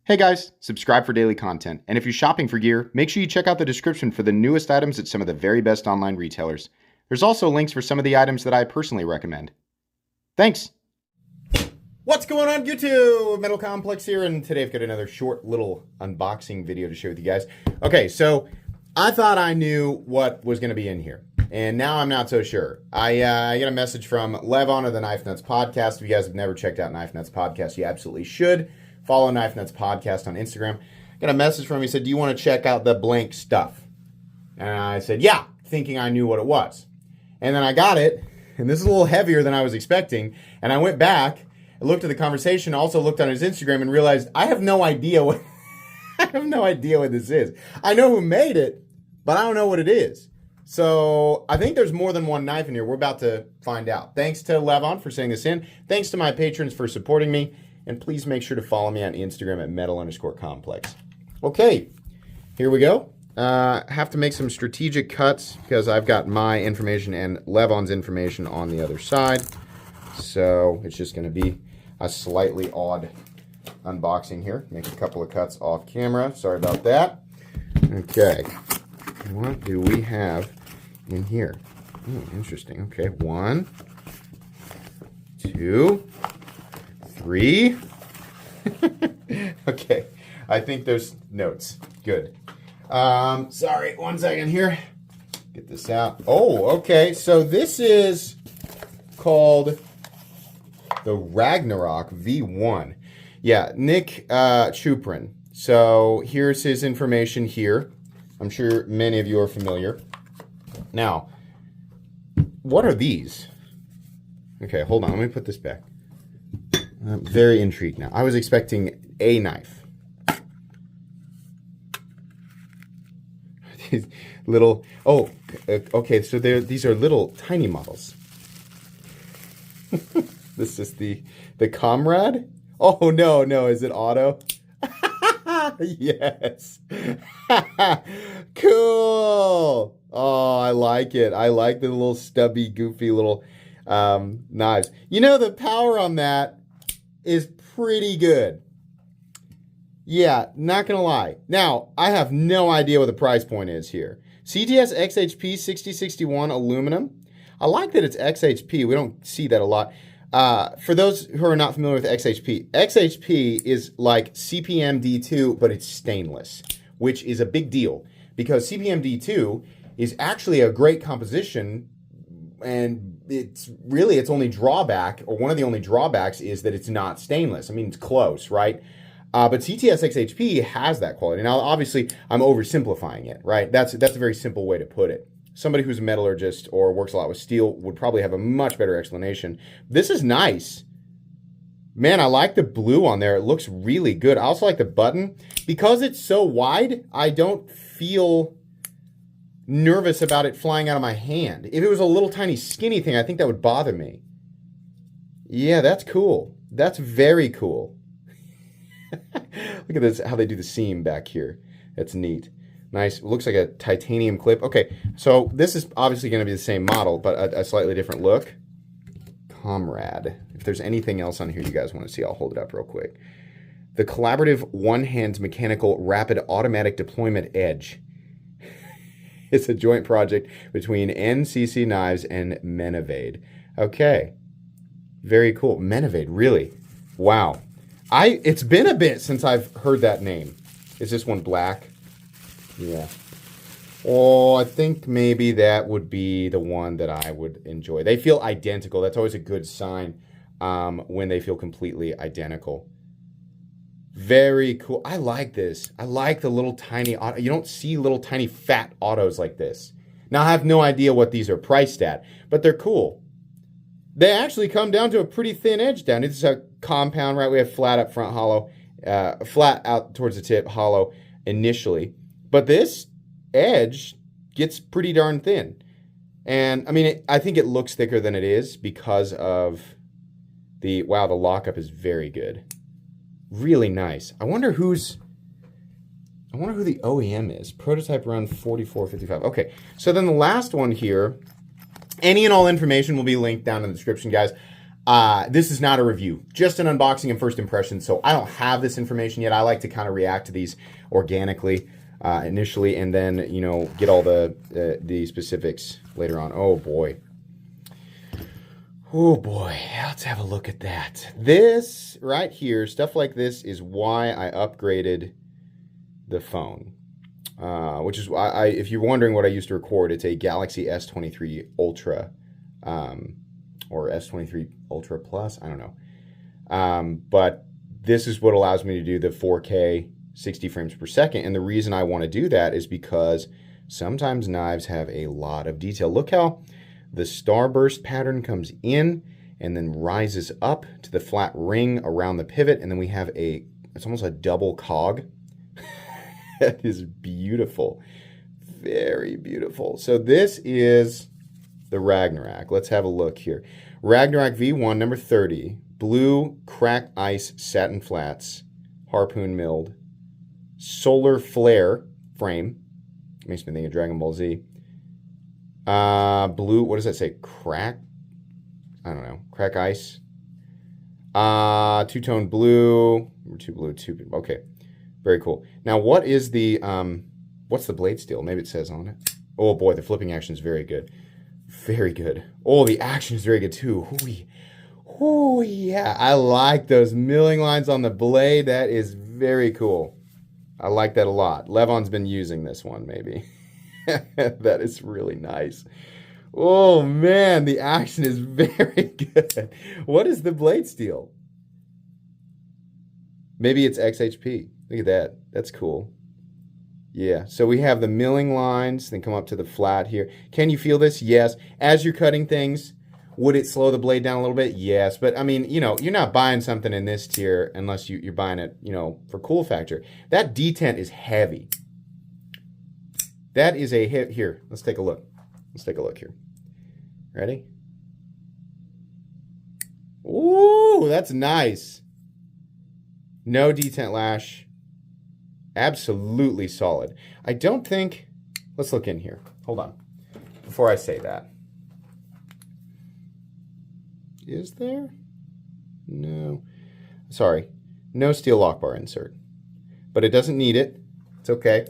Hey guys, subscribe for daily content. And if you're shopping for gear, make sure you check out the description for the newest items at some of the very best online retailers. There's also links for some of the items that I personally recommend. Thanks! What's going on YouTube? Metal Complex here, and today I've got another short little unboxing video to share with you guys. Okay, so I thought I knew what was going to be in here, and now I'm not so sure. I got a message from Levon of the Knife Nuts Podcast. If you guys have never checked out Knife Nuts Podcast, you absolutely should. Follow Knife Nuts Podcast on Instagram. Got a message from him. He said, do you want to check out the blank stuff? And I said, yeah, thinking I knew what it was. And then I got it, and this is a little heavier than I was expecting. And I went back, I looked at the conversation, also looked on his Instagram, and realized I have no idea what I have no idea what this is. I know who made it, but I don't know what it is. So I think there's more than one knife in here. We're about to find out. Thanks to Levon for sending this in. Thanks to my patrons for supporting me. And please make sure to follow me on Instagram at metal_complex. Okay, here we go. Have to make some strategic cuts because I've got my information and Levon's information on the other side. So it's just going to be a slightly odd unboxing here. Make a couple of cuts off camera. Sorry about that. Okay, what do we have in here? Oh, interesting. Okay, 1, 2, 3. Okay, I think there's notes. Good. Sorry, 1 second here. Get this out. Oh, okay. So this is called the Ragnarok V1. Yeah, Nick Chuprin. So here's his information here. I'm sure many of you are familiar. Now, what are these? Okay, hold on. Let me put this back. I'm very intrigued now. I was expecting a knife. These little, oh, okay, so these are little tiny models. This is the Comrade? Oh, no, is it auto? Yes. Cool. Oh, I like it. I like the little stubby, goofy little knives. You know, the power on that is pretty good. Yeah, not gonna lie. Now, I have no idea what the price point is here. CTS XHP 6061 aluminum. I like that it's XHP. We don't see that a lot. For those who are not familiar with XHP, XHP is like CPM D2, but it's stainless, which is a big deal because CPM D2 is actually a great composition, and it's really its only drawback, or one of the only drawbacks, is that it's not stainless. I mean, it's close, right? But CTS XHP has that quality. Now, obviously, I'm oversimplifying it, right? That's a very simple way to put it. Somebody who's a metallurgist or works a lot with steel would probably have a much better explanation. This is nice. Man, I like the blue on there. It looks really good. I also like the button. Because it's so wide, I don't feel nervous about it flying out of my hand. If it was a little tiny skinny thing, I think that would bother me. Yeah, that's cool. That's very cool. Look at this, how they do the seam back here. That's neat. Nice. It looks like a titanium clip. Okay, so this is obviously going to be the same model, but a slightly different look. Comrade. If there's anything else on here you guys want to see, I'll hold it up real quick. The collaborative one-hand mechanical rapid automatic deployment edge. It's a joint project between NCC Knives and Menevade. Okay. Very cool. Menevade, really? Wow. It's been a bit since I've heard that name. Is this one black? Yeah. Oh, I think maybe that would be the one that I would enjoy. They feel identical. That's always a good sign when they feel completely identical. Very cool. I like this. I like the little tiny auto. You don't see little tiny fat autos like this. Now, I have no idea what these are priced at, but they're cool. They actually come down to a pretty thin edge down. This is a compound, right? We have flat up front, hollow, flat out towards the tip, hollow initially. But this edge gets pretty darn thin. And, I mean, I think it looks thicker than it is because of the lockup is very good. Really nice. I wonder who the OEM is. Prototype run 4455. Okay, so then the last one here, any and all information will be linked down in the description, guys. This is not a review, just an unboxing and first impression. So I don't have this information yet. I like to kind of react to these organically initially, and then get all the specifics later on. Oh boy. Oh boy, let's have a look at that. This right here, stuff like this is why I upgraded the phone. Which is why if you're wondering what I used to record, it's a Galaxy S23 Ultra, or S23 Ultra Plus, I don't know. But this is what allows me to do the 4K 60 frames per second. And the reason I want to do that is because sometimes knives have a lot of detail. Look how the starburst pattern comes in and then rises up to the flat ring around the pivot. And then we have it's almost a double cog. That is beautiful. Very beautiful. So this is the Ragnarok. Let's have a look here. Ragnarok V1, number 30. Blue crack ice satin flats. Harpoon milled. Solar flare frame. Makes me think of Dragon Ball Z. Blue, what does that say? Crack? I don't know. Crack ice. Two-tone blue. Two blue, two. Okay. Very cool. Now, what is the, what's the blade steel? Maybe it says on it. Oh boy, the flipping action is very good. Very good. Oh, the action is very good too. Oh yeah, I like those milling lines on the blade. That is very cool. I like that a lot. Levon's been using this one, maybe. That is really nice. Oh man, the action is very good. What is the blade steel? Maybe it's XHP. Look at that. That's cool. Yeah, so we have the milling lines, then come up to the flat here. Can you feel this? Yes. As you're cutting things, would it slow the blade down a little bit? Yes. But, I mean, you're not buying something in this tier unless you're buying it, for cool factor. That detent is heavy. That is a hit. Here, let's take a look. Let's take a look here. Ready? Ooh, that's nice. No detent lash. Absolutely solid. I don't think... Let's look in here. Hold on. Before I say that. Is there? No. Sorry. No steel lock bar insert. But it doesn't need it. It's okay.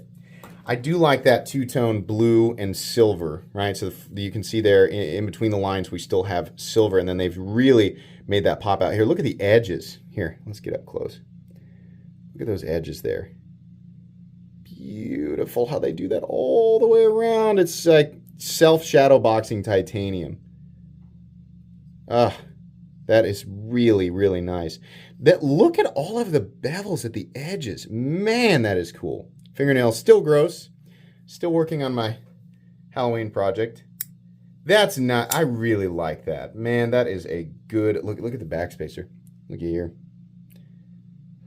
I do like that two-tone blue and silver, right? So you can see there in between the lines we still have silver, and then they've really made that pop out. Here, look at the edges. Here, let's get up close. Look at those edges there. Beautiful how they do that all the way around. It's like self-shadow boxing titanium. That is really, really nice. Look at all of the bevels at the edges. Man, that is cool. Fingernails still gross. Still working on my Halloween project. That's not... I really like that. Man, that is a good... Look at the backspacer. Look at here.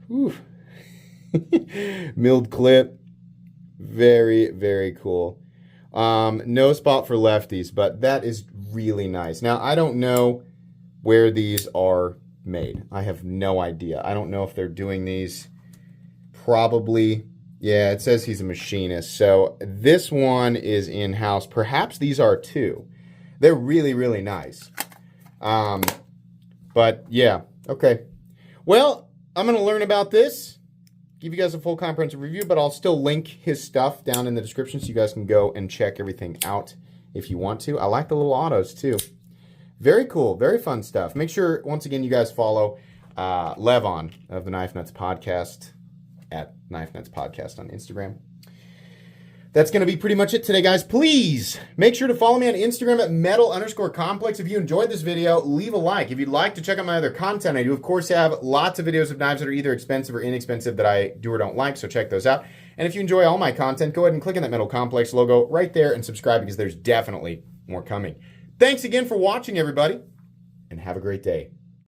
Whew. Milled clip. Very, very cool. No spot for lefties, but that is really nice. Now, I don't know where these are made. I have no idea. I don't know if they're doing these. Probably. Yeah, it says he's a machinist. So this one is in-house. Perhaps these are too. They're really, really nice. But yeah, okay. Well, I'm going to learn about this. Give you guys a full comprehensive review, but I'll still link his stuff down in the description so you guys can go and check everything out if you want to. I like the little autos too. Very cool, very fun stuff. Make sure, once again, you guys follow Levon of the Knife Nuts Podcast at Knife Nuts Podcast on Instagram. That's going to be pretty much it today, guys. Please make sure to follow me on Instagram at metal_complex. If you enjoyed this video, leave a like. If you'd like to check out my other content, I do, of course, have lots of videos of knives that are either expensive or inexpensive that I do or don't like, so check those out. And if you enjoy all my content, go ahead and click on that Metal Complex logo right there and subscribe because there's definitely more coming. Thanks again for watching, everybody, and have a great day.